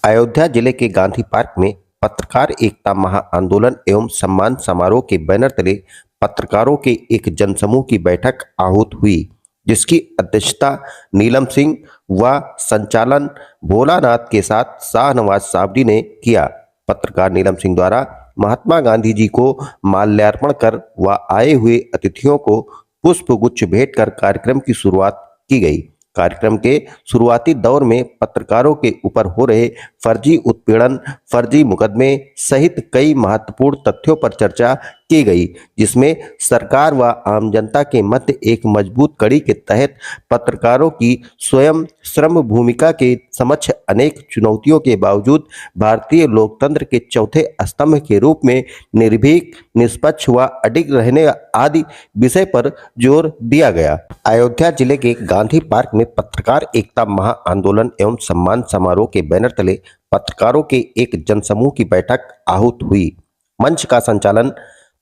अयोध्या जिले के गांधी पार्क में पत्रकार एकता महाआंदोलन एवं सम्मान समारोह के बैनर तले पत्रकारों के एक जनसमूह की बैठक आहूत हुई, जिसकी अध्यक्षता नीलम सिंह व संचालन भोलानाथ के साथ शाहनवाज साबरी ने किया। पत्रकार नीलम सिंह द्वारा महात्मा गांधी जी को माल्यार्पण कर व आए हुए अतिथियों को पुष्पगुच्छ भेंट कर कार्यक्रम की शुरुआत की गई। कार्यक्रम के शुरुआती दौर में पत्रकारों के ऊपर हो रहे फर्जी उत्पीड़न, फर्जी मुकदमे सहित कई महत्वपूर्ण तथ्यों पर चर्चा की गई, जिसमें सरकार व आम जनता के मध्य एक मजबूत कड़ी के तहत पत्रकारों की स्वयं श्रम भूमिका के समक्ष अनेक चुनौतियों के बावजूद भारतीय लोकतंत्र के चौथे स्तंभ के रूप में निर्भीक, निष्पक्ष व अडिग रहने आदि विषय पर जोर दिया गया। अयोध्या जिले के गांधी पार्क में पत्रकार एकता महाआंदोलन एवं सम्मान समारोह के बैनर तले पत्रकारों के एक जनसमूह की बैठक आहूत हुई। मंच का संचालन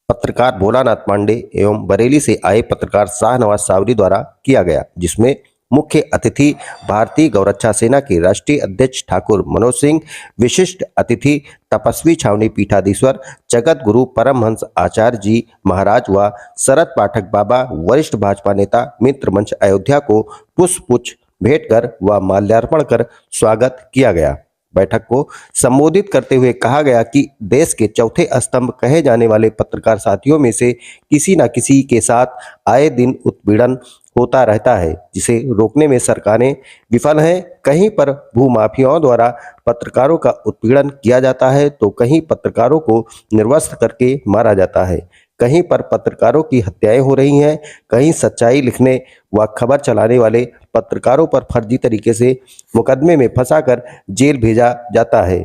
पत्रकार भोलानाथ पांडे एवं बरेली से आए पत्रकार शाहनवाज साबरी द्वारा किया गया, जिसमें मुख्य अतिथि भारतीय गौरक्षा सेना के राष्ट्रीय अध्यक्ष ठाकुर मनोज सिंह, विशिष्ट अतिथि तपस्वी छावनी पीठाधीश्वर जगत गुरु परमहंस आचार्य जी महाराज व शरद पाठक बाबा, वरिष्ठ भाजपा नेता मित्र मंच अयोध्या को पुष्पगुच्छ भेंट कर व माल्यार्पण कर स्वागत किया गया। बैठक को संबोधित करते हुए कहा गया कि देश के चौथे स्तंभ कहे जाने वाले पत्रकार साथियों में से किसी न किसी के साथ आए दिन उत्पीड़न होता रहता है, जिसे रोकने में सरकारें विफल हैं। कहीं पर भूमाफियाओं द्वारा पत्रकारों का उत्पीड़न किया जाता है तो कहीं पत्रकारों को निर्वस्त्र करके मारा जाता है, कहीं पर पत्रकारों की हत्याएं हो रही हैं, कहीं सच्चाई लिखने व खबर चलाने वाले पत्रकारों पर फर्जी तरीके से मुकदमे में फंसाकर जेल भेजा जाता है,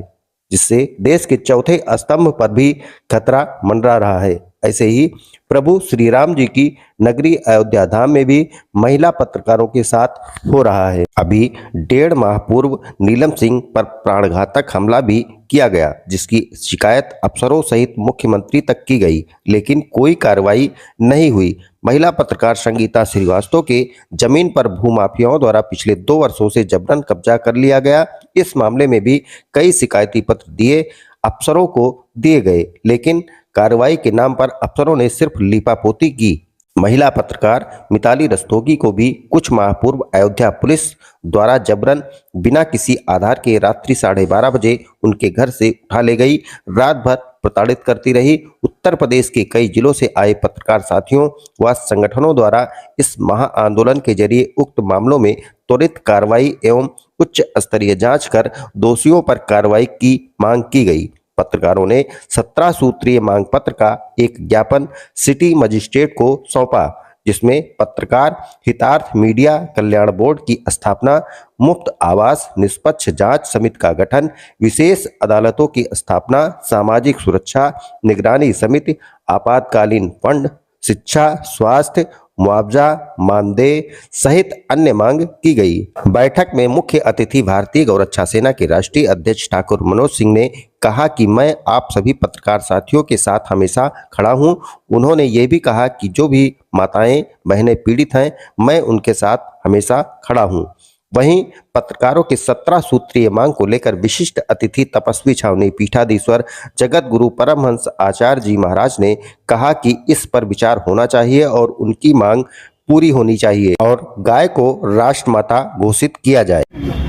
जिससे देश के चौथे स्तंभ पर भी खतरा मंडरा रहा है। ऐसे ही प्रभु श्री राम जी की नगरी अयोध्या धाम में भी महिला पत्रकारों के साथ हो रहा है। अभी 1.5 माह पूर्व नीलम सिंह पर प्राणघातक हमला भी किया गया, जिसकी शिकायत अफसरों सहित मुख्यमंत्री तक की गई, लेकिन कोई कार्रवाई नहीं हुई। महिला पत्रकार संगीता श्रीवास्तव के जमीन पर भूमाफियाओं द्वारा पिछले 2 वर्षों से जबरन कब्जा कर लिया गया। इस मामले में भी कई शिकायती पत्र दिए अफसरों को दिए गए, लेकिन कार्रवाई के नाम पर अफसरों ने सिर्फ लीपापोती की। महिला पत्रकार मिताली रस्तोगी को भी कुछ माह पूर्व अयोध्या पुलिस द्वारा जबरन बिना किसी आधार के रात्रि 12:30 बजे उनके घर से उठा ले गई, रात भर प्रताड़ित करती रही। उत्तर प्रदेश के कई जिलों से आए पत्रकार साथियों व संगठनों द्वारा इस महाआंदोलन के जरिए उक्त मामलों में त्वरित कार्रवाई एवं उच्च स्तरीय जांच कर दोषियों पर कार्रवाई की मांग की गई। पत्रकारों ने 17 सूत्रीय मांग पत्र का एक ज्ञापन सिटी मजिस्ट्रेट को सौंपा, जिसमें पत्रकार हितार्थ मीडिया कल्याण बोर्ड की स्थापना, मुफ्त आवास, निष्पक्ष जांच समिति का गठन, विशेष अदालतों की स्थापना, सामाजिक सुरक्षा निगरानी समिति, आपातकालीन फंड, शिक्षा, स्वास्थ्य, मुआवजा, मानदेय सहित अन्य मांग की गई। बैठक में मुख्य अतिथि भारतीय गौरक्षा सेना के राष्ट्रीय अध्यक्ष ठाकुर मनोज सिंह ने कहा कि मैं आप सभी पत्रकार साथियों के साथ हमेशा खड़ा हूं। उन्होंने ये भी कहा कि जो भी माताएं बहनें पीड़ित हैं, मैं उनके साथ हमेशा खड़ा हूं। वहीं पत्रकारों के 17 सूत्रीय मांग को लेकर विशिष्ट अतिथि तपस्वी छावनी पीठाधीश्वर जगत गुरु परमहंस आचार्य जी महाराज ने कहा कि इस पर विचार होना चाहिए और उनकी मांग पूरी होनी चाहिए और गाय को राष्ट्रमाता घोषित किया जाए।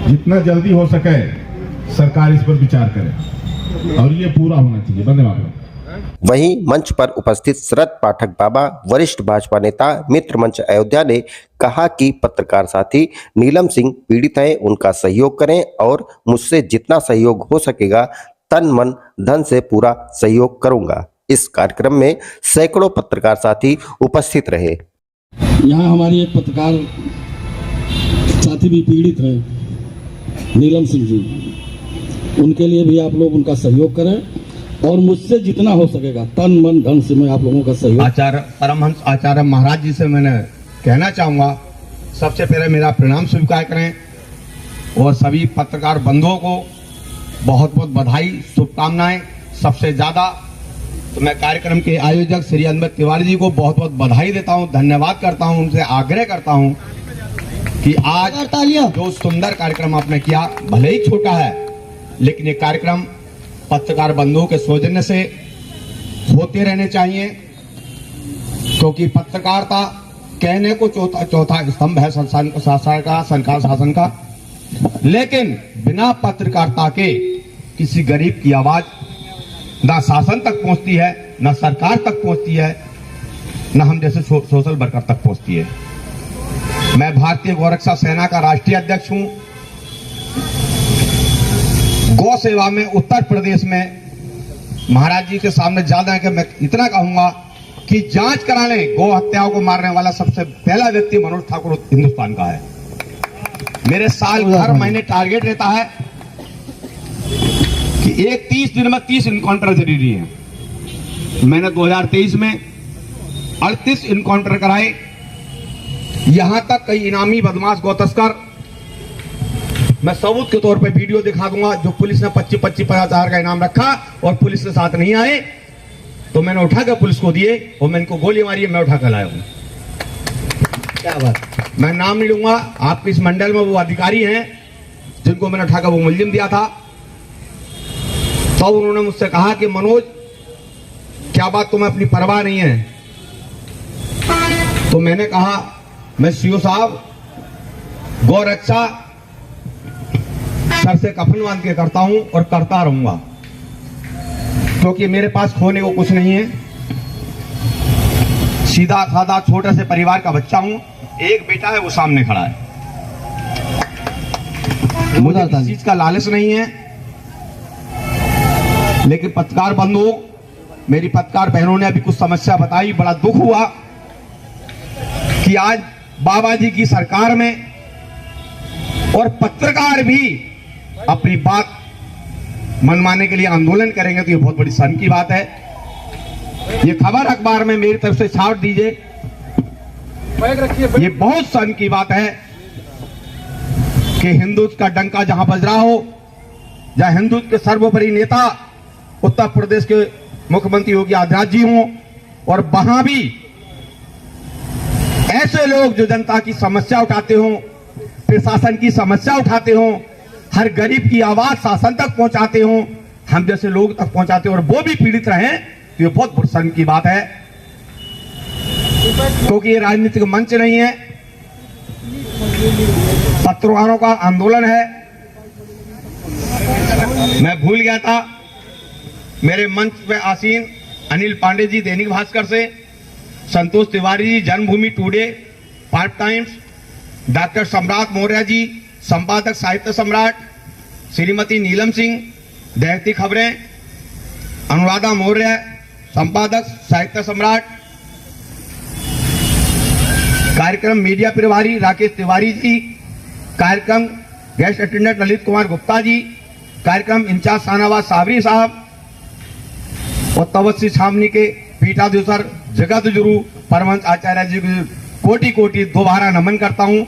जितना जल्दी हो सके सरकार इस पर विचार करे और ये पूरा होना चाहिए। धन्यवाद। वहीं मंच पर उपस्थित शरद पाठक बाबा, वरिष्ठ भाजपा नेता मित्र मंच अयोध्या ने कहा कि पत्रकार साथी नीलम सिंह पीड़ित हैं, उनका सहयोग करें और मुझसे जितना सहयोग हो सकेगा तन मन धन से पूरा सहयोग करूंगा। इस कार्यक्रम में सैकड़ों पत्रकार साथी उपस्थित रहे। यहाँ हमारी एक पत्रकार साथी भी पीड़ित है, नीलम सिंह जी, उनके लिए भी आप लोग उनका सहयोग करें और मुझसे जितना हो सकेगा तन मन धन से मैं आप लोगों का सहयोग। आचार्य परमहंस आचार्य महाराज जी से मैंने कहना चाहूँगा, सबसे पहले मेरा प्रणाम स्वीकार करें और सभी पत्रकार बंधुओं को बहुत बहुत बधाई, शुभकामनाएं। सबसे ज़्यादा तो मैं कार्यक्रम के आयोजक श्री अनंत तिवारी जी को बहुत बहुत बधाई देता हूं, धन्यवाद करता हूं, उनसे आग्रह करता हूं कि आज जो सुंदर कार्यक्रम आपने किया, भले ही छोटा है लेकिन ये कार्यक्रम पत्रकार बंधुओं के सौजन्य से होते रहने चाहिए, क्योंकि पत्रकारिता कहने को चौथा स्तंभ है सरकार शासन का, लेकिन बिना पत्रकारिता के किसी गरीब की आवाज ना शासन तक पहुंचती है, ना सरकार तक पहुंचती है, ना हम जैसे सोशल वर्कर तक पहुंचती है। मैं भारतीय गौरक्षा सेना का राष्ट्रीय अध्यक्ष हूं। गौ सेवा में उत्तर प्रदेश में महाराज जी के सामने ज्यादा है कि मैं इतना कहूंगा कि जांच करा लें, गौ हत्याओं को मारने वाला सबसे पहला व्यक्ति मनोज ठाकुर हिंदुस्तान का है। मेरे साल हर महीने टारगेट रहता है कि 30 दिन में 30 इनकाउंटर जरूरी है। मैंने 2023 में 38 इनकाउंटर कराए। यहां तक कई इनामी बदमाश गौ तस्कर, मैं सबूत के तौर पे वीडियो दिखा दूंगा, जो पुलिस ने 25-50 हजार का इनाम रखा और पुलिस के साथ नहीं आए तो मैंने उठाकर पुलिस को दिए और मैं इनको गोली मारी है, मैं उठाकर लाया हूं। क्या बात, मैं नाम नहीं लूंगा। आपके इस मंडल में वो अधिकारी हैं जिनको मैंने उठाकर वो मुलजिम दिया था। तो उन्होंने मुझसे कहा कि मनोज, क्या बात तुम्हें अपनी परवाह नहीं है? तो मैंने कहा, मैं सीओ साहब गौ रक्षा सर से कफन बांध के करता हूं और करता रहूंगा, क्योंकि मेरे पास खोने को कुछ नहीं है। सीधा साधा छोटे से परिवार का बच्चा हूं। एक बेटा है, वो सामने खड़ा है। मुझे किसी चीज का लालच नहीं है। लेकिन पत्रकार बंधुओं, मेरी पत्रकार बहनों ने अभी कुछ समस्या बताई, बड़ा दुख हुआ कि आज बाबा जी की सरकार में और पत्रकार भी अपनी बात मनवाने के लिए आंदोलन करेंगे, तो ये बहुत बड़ी शर्म की बात है। ये खबर अखबार में मेरी तरफ से छाप दीजिए। ये बहुत शर्म की बात है कि हिंदुत्व का डंका जहां बज रहा हो, जहां हिंदुत्व के सर्वोपरि नेता उत्तर प्रदेश के मुख्यमंत्री योगी आदित्यनाथ जी हों, और वहां भी ऐसे लोग जो जनता की समस्या उठाते हों, प्रशासन की समस्या उठाते हों, हर गरीब की आवाज शासन तक पहुंचाते हों, हम जैसे लोग तक पहुंचाते हो और वो भी पीड़ित रहे, तो ये बहुत शर्म की बात है। क्योंकि ये राजनीतिक मंच नहीं है, पत्रकारों का आंदोलन है। मैं भूल गया था, मेरे मंच पे आसीन अनिल पांडे जी दैनिक भास्कर से, संतोष तिवारी जी जन्मभूमि टुडे, 5 टाइम्स, डॉक्टर सम्राट मौर्य जी संपादक साहित्य सम्राट, श्रीमती नीलम सिंह दैनिक खबरें, अनुराधा मौर्य संपादक साहित्य सम्राट, कार्यक्रम मीडिया प्रभारी राकेश तिवारी जी, कार्यक्रम गेस्ट अटेंडेंट ललित कुमार गुप्ता जी, कार्यक्रम इंचार्ज शाहनवाज साबरी साहब, और तवस्सी छावनी के पीठाधीश्वर जगत गुरु परमहंस आचार्य जी को कोटि कोटि दोबारा नमन करता हूं।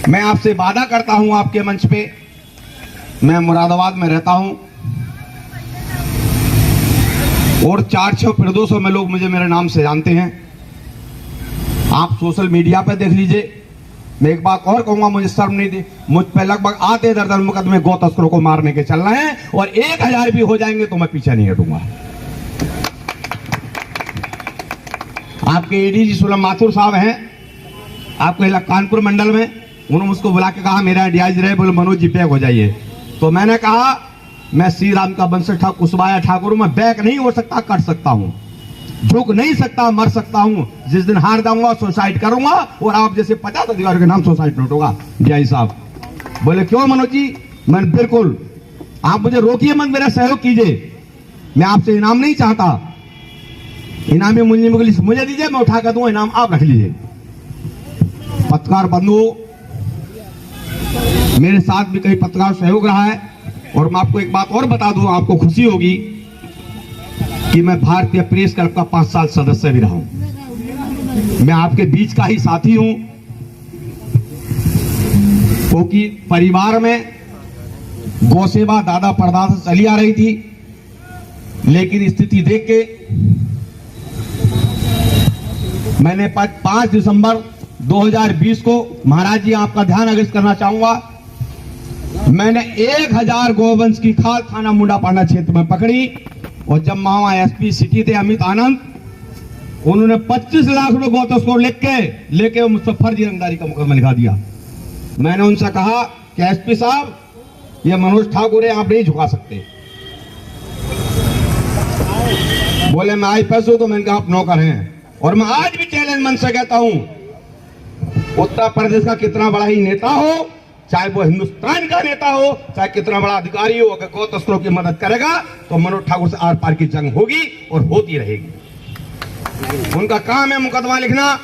मैं आपसे वादा करता हूं, आपके मंच पे, मैं मुरादाबाद में रहता हूं और 400 प्रदेशों में लोग मुझे मेरे नाम से जानते हैं। आप सोशल मीडिया पे देख लीजिए। मैं एक बात और कहूंगा, मुझे शर्म नहीं थी, मुझ पे लगभग आधे दर्जन मुकदमे गौ तस्करों को मारने के चल रहे हैं, और 1000 भी हो जाएंगे तो मैं पीछे नहीं हटूंगा। आपके एडीजी सुलम माथुर साहब हैं आपके कानपुर मंडल में, उन्होंने मुझको बुला के कहा मेरा डीआईजी रहे, बोले मनोज जी बैक हो जाइए। तो मैंने कहा मैं श्री राम का वंशज ठाकुर कुशवाहा ठाकुर, मैं बैक नहीं हो सकता, कर सकता हूं, झुक नहीं सकता, मर सकता हूं। जिस दिन हार जाऊंगा सुसाइड करूंगा, और आप जैसे 50 अधिकारियों के नाम सुसाइड नोट होगा। डीआई साहब बोले क्यों मनोज जी? मैं बिल्कुल, आप मुझे रोकिए मत, मेरा सहयोग कीजिए, मैं आपसे इनाम नहीं चाहता। इनामी मुझे दीजिए, मैं उठा कर दूंगा, इनाम आप रख लीजिए। पत्रकार बंधुओं, मेरे साथ भी कई पत्रकार सहयोग रहा है, और मैं आपको एक बात और बता दूं, आपको खुशी होगी कि मैं भारतीय प्रेस क्लब का 5 साल सदस्य भी रहा हूं। मैं आपके बीच का ही साथी हूं, क्योंकि परिवार में गौ सेवा दादा परदादा से चली आ रही थी, लेकिन स्थिति देख के मैंने 5 दिसंबर 2020 को, महाराज जी आपका ध्यान आकर्षित करना चाहूंगा, मैंने 1000 गोवंश की खाल थाना मुंडापाड़ा क्षेत्र में पकड़ी और जब वहां एसपी सिटी थे अमित आनंद, उन्होंने 25 लाख रुपए गौतस्कोर लेके मुझसे फर्जी रंगदारी का मुकदमा लिखा दिया। मैंने उनसे कहा कि एसपी साहब, ये मनोज ठाकुर है, आप नहीं झुका सकते। बोले मैं आईपीएस हूं। तो मैंने कहा आप नौकर हैं। और मैं आज भी चैलेंज मन से कहता हूं, उत्तर प्रदेश का कितना बड़ा ही नेता हो, चाहे वो हिंदुस्तान का नेता हो, चाहे कितना बड़ा अधिकारी हो, अगर गौ तस्करों की मदद करेगा तो मनोज ठाकुर से आर पार की जंग होगी और होती रहेगी। उनका काम है मुकदमा लिखना,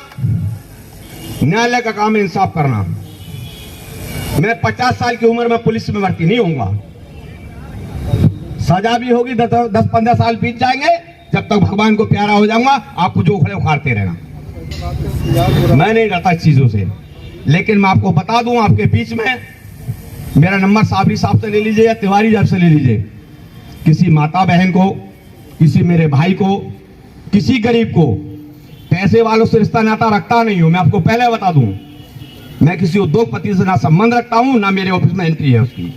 न्यायालय का काम है इंसाफ करना। मैं 50 साल की उम्र में पुलिस में भर्ती नहीं होऊंगा। सजा भी होगी, 10-15 साल बीत जाएंगे, जब तक भगवान को प्यारा हो जाऊंगा। आपको जो उखड़े उखाड़ते रहना। मैं नहीं डरता इस चीजों से। लेकिन मैं आपको बता दूं, आपके बीच में मेरा नंबर साबरी साहब से ले लीजिए या तिवारी साहब से ले लीजिए। किसी माता बहन को, किसी मेरे भाई को, किसी गरीब को पैसे वालों से रिश्ता नाता रखता नहीं हूं। मैं आपको पहले बता दूं, मैं किसी उद्योगपति से ना संबंध रखता हूं, ना मेरे ऑफिस में एंट्री है उसकी।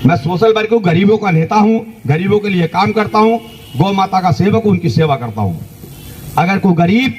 मैं सोशल वर्क हूं, गरीबों का नेता हूं, गरीबों के लिए काम करता हूं, गौ माता का सेवक हूं, उनकी सेवा करता हूं। अगर कोई गरीब